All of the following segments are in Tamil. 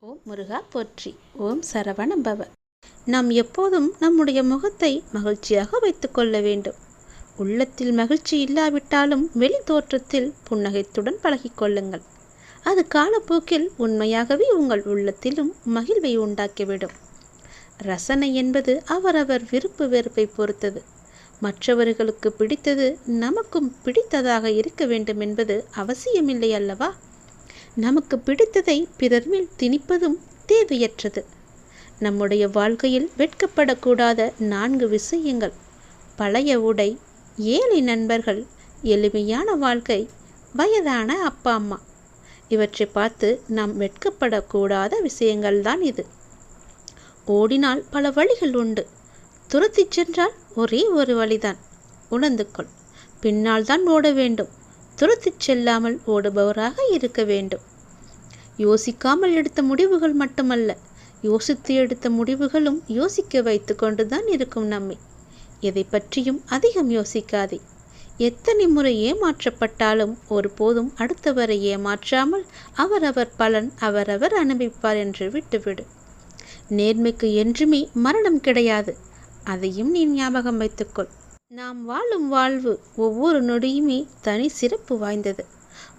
ஓம் முருகா போற்றி. ஓம் சரவண பவ. நாம் எப்போதும் நம்முடைய முகத்தை மகிழ்ச்சியாக வைத்துக் கொள்ள வேண்டும். உள்ளத்தில் மகிழ்ச்சி இல்லாவிட்டாலும் வெளி தோற்றத்தில் புன்னகைத்துடன் பழகிக்கொள்ளுங்கள். அது காலப்போக்கில் உண்மையாகவே உங்கள் உள்ளத்திலும் மகிழ்வை உண்டாக்கிவிடும். ரசனை என்பது அவரவர் விருப்பு வெறுப்பை பொறுத்தது. மற்றவர்களுக்கு பிடித்தது நமக்கும் பிடித்ததாக இருக்க வேண்டும் என்பது அவசியமில்லை அல்லவா? நமக்கு பிடித்ததை பிறர் மேல் திணிப்பதும் தேவையற்றது. நம்முடைய வாழ்க்கையில் வெட்கப்படக்கூடாத 4 விஷயங்கள்: பழைய உடை, ஏழை நண்பர்கள், எளிமையான வாழ்க்கை, வயதான அப்பா அம்மா. இவற்றை பார்த்து நாம் வெட்கப்படக்கூடாத விஷயங்கள்தான் இது. ஓடினால் பல வழிகள் உண்டு, துரத்தி சென்றால் ஒரே ஒரு வழிதான். உணர்ந்து கொள். பின்னால் தான் ஓட வேண்டும், துரத்திச் செல்லாமல் ஓடுபவராக இருக்க வேண்டும். யோசிக்காமல் எடுத்த முடிவுகள் மட்டுமல்ல, யோசித்து எடுத்த முடிவுகளும் யோசிக்க வைத்து கொண்டுதான் இருக்கும் நம்மை. எதை பற்றியும் அதிகம் யோசிக்காதே. எத்தனை முறை ஏமாற்றப்பட்டாலும் ஒருபோதும் அடுத்தவரை ஏமாற்றாமல் அவரவர் பலன் அவரவர் அனுபவிப்பார் என்று விட்டுவிடு. நேர்மைக்கு என்றுமே மரணம் கிடையாது, அதையும் நீ ஞாபகம் வைத்துக்கொள். நாம் வாழும் வாழ்வு ஒவ்வொரு நொடியுமே தனி சிறப்பு வாய்ந்தது.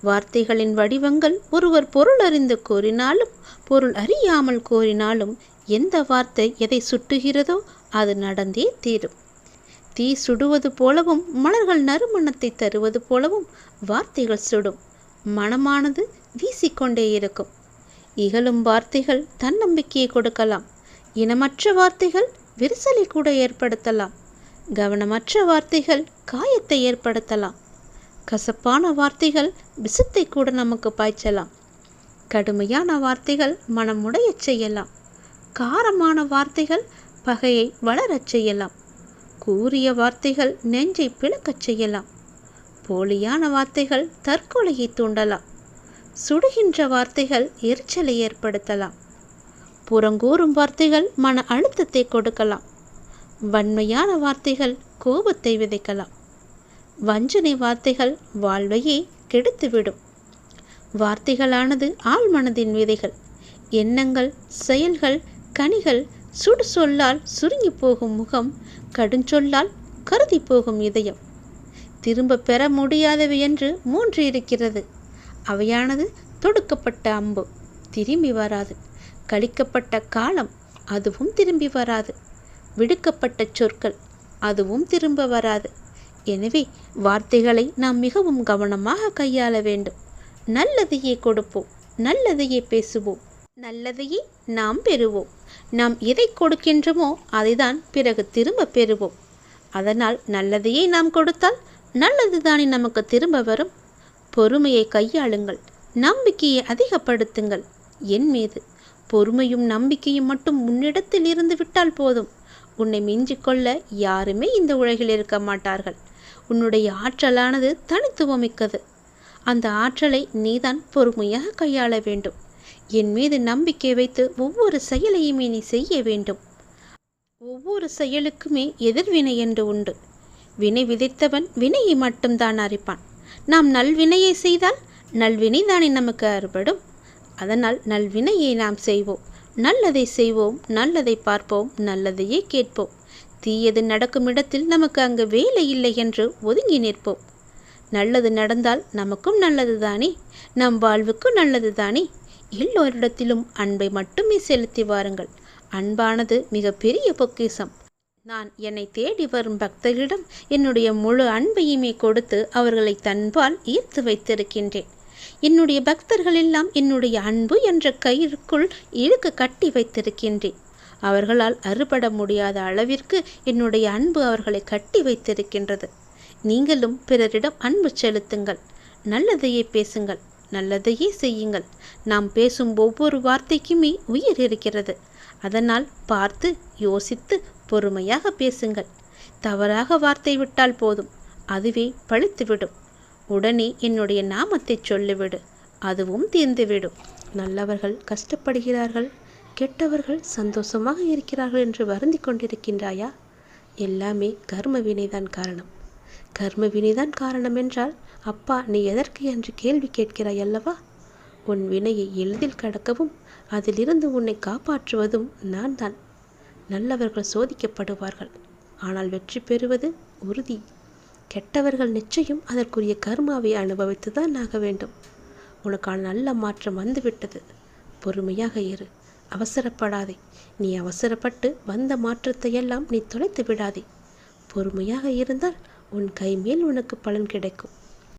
வார்த்தைகளின் வடிவங்கள் ஒருவர் பொருள் அறிந்து கூறினாலும் பொருள் அறியாமல் கூறினாலும் எந்த வார்த்தை எதை சுட்டுகிறதோ அது நடந்தே தீரும். தீ சுடுவது போலவும் மலர்கள் நறுமணத்தை தருவது போலவும் வார்த்தைகள் சுடும். மனமானது வீசிக்கொண்டே இருக்கும். இகழும் வார்த்தைகள் தன்னம்பிக்கையை கொடுக்கலாம். இனமற்ற வார்த்தைகள் விரிசலை கூட ஏற்படுத்தலாம். கவனமற்ற வார்த்தைகள் காயத்தை ஏற்படுத்தலாம். கசப்பான வார்த்தைகள் விஷத்தை கூட நமக்கு பாய்ச்சலாம். கடுமையான வார்த்தைகள் மனமுடையச் செய்யலாம். காரமான வார்த்தைகள் பகையை வளரச் செய்யலாம். கூறிய வார்த்தைகள் நெஞ்சை பிளக்கச் செய்யலாம். போலியான வார்த்தைகள் தற்கொலையை தூண்டலாம். சுடுகின்ற வார்த்தைகள் எரிச்சலை ஏற்படுத்தலாம். புறங்கூறும் வார்த்தைகள் மன அழுத்தத்தை கொடுக்கலாம். வன்மையான வார்த்தைகள் கோபத்தை விதைக்கலாம். வஞ்சனை வார்த்தைகள் வாழ்வையே கெடுத்துவிடும். வார்த்தைகளானது ஆழ்மனதின் விதைகள். எண்ணங்கள், செயல்கள், கனிகள். சுடு சொல்லால் சுருங்கி போகும் முகம், கடுஞ்சொல்லால் கருதி போகும் இதயம். திரும்ப பெற முடியாதவை என்று 3 இருக்கிறது. அவையானது தொடுக்கப்பட்ட அம்பு, திரும்பி வராது. கழிக்கப்பட்ட காலம், அதுவும் திரும்பி வராது. விடுக்கப்பட்ட சொற்கள், அதுவும் திரும்ப வராது. எனவே வார்த்தைகளை நாம் மிகவும் கவனமாக கையாள வேண்டும். நல்லதையே கொடுப்போம், நல்லதையே பேசுவோம், நல்லதையே நாம் பெறுவோம். நாம் எதை கொடுக்கின்றோமோ அதைதான் பிறகு திரும்ப பெறுவோம். அதனால் நல்லதையே நாம் கொடுத்தால் நல்லதுதானே நமக்கு திரும்ப வரும். பொறுமையை கையாளுங்கள், நம்பிக்கையை அதிகப்படுத்துங்கள் என் மீது. பொறுமையும் நம்பிக்கையும் மட்டும் உன்னிடத்தில் இருந்து விட்டால் போதும். உன்னை மிஞ்சிக்கொள்ள யாருமே இந்த உலகில் இருக்க மாட்டார்கள். உன்னுடைய ஆற்றலானது தனித்துவமிக்கது. அந்த ஆற்றலை நீதான் பொறுமையாக கையாள வேண்டும். என் மீது நம்பிக்கை வைத்து ஒவ்வொரு செயலையுமே நீ செய்ய வேண்டும். ஒவ்வொரு செயலுக்குமே எதிர்வினை என்று உண்டு. வினை விதைத்தவன் வினையை மட்டும்தான் அறிப்பான். நாம் நல்வினையை செய்தால் நல்வினை தானே நமக்கு அறுபடும். அதனால் நல்வினையை நாம் செய்வோம், நல்லதை செய்வோம், நல்லதை பார்ப்போம், நல்லதையே கேட்போம். தீயது நடக்கும் இடத்தில் நமக்கு அங்கு வேலை இல்லை என்று ஒதுங்கி நிற்போம். நல்லது நடந்தால் நமக்கும் நல்லது தானே, நம் வாழ்வுக்கும் நல்லது தானே. எல்லோரிடத்திலும் அன்பை மட்டுமே செலுத்தி வாருங்கள். அன்பானது மிக பெரிய பொக்கிஷம். நான் என்னை தேடி வரும் பக்தர்களிடம் என்னுடைய முழு அன்பையுமே கொடுத்து அவர்களை தன்பால் ஈர்த்து வைத்திருக்கின்றேன். என்னுடைய பக்தர்கள் எல்லாம் என்னுடைய அன்பு என்ற கயிறுக்குள் இழுக்க கட்டி வைத்திருக்கின்றேன். அவர்களால் அறுபட முடியாத அளவிற்கு என்னுடைய அன்பு அவர்களை கட்டி வைத்திருக்கின்றது. நீங்களும் பிறரிடம் அன்பு செலுத்துங்கள். நல்லதையே பேசுங்கள், நல்லதையே செய்யுங்கள். நாம் பேசும் ஒவ்வொரு வார்த்தைக்குமே உயிர் இருக்கிறது. அதனால் பார்த்து யோசித்து பொறுமையாக பேசுங்கள். தவறாக வார்த்தை விட்டால் போதும், அதுவே பழித்துவிடும். உடனே என்னுடைய நாமத்தை சொல்லிவிடு, அதுவும் தீர்ந்துவிடும். நல்லவர்கள் கஷ்டப்படுகிறார்கள், கெட்டவர்கள் சந்தோஷமாக இருக்கிறார்கள் என்று வருந்தி கொண்டிருக்கின்றாயா? எல்லாமே கர்ம வினைதான் காரணம். கர்ம வினைதான் காரணம் என்றால் அப்பா நீ எதற்கு என்று கேள்வி கேட்கிறாய் அல்லவா? உன் வினையை எளிதில் கடக்கவும் அதிலிருந்து உன்னை காப்பாற்றுவதும் நான் தான். நல்லவர்கள் சோதிக்கப்படுவார்கள், ஆனால் வெற்றி பெறுவது உறுதி. கெட்டவர்கள் நிச்சயம் அதற்குரிய கர்மாவை அனுபவித்துதான் ஆக வேண்டும். உனக்கான நல்ல மாற்றம் வந்துவிட்டது. பொறுமையாக இரு, அவசரப்படாதே. நீ அவசரப்பட்டு வந்த மாற்றத்தை எல்லாம் நீ தொலைத்து விடாதே. பொறுமையாக இருந்தால் உன் கைமேல் உனக்கு பலன் கிடைக்கும்.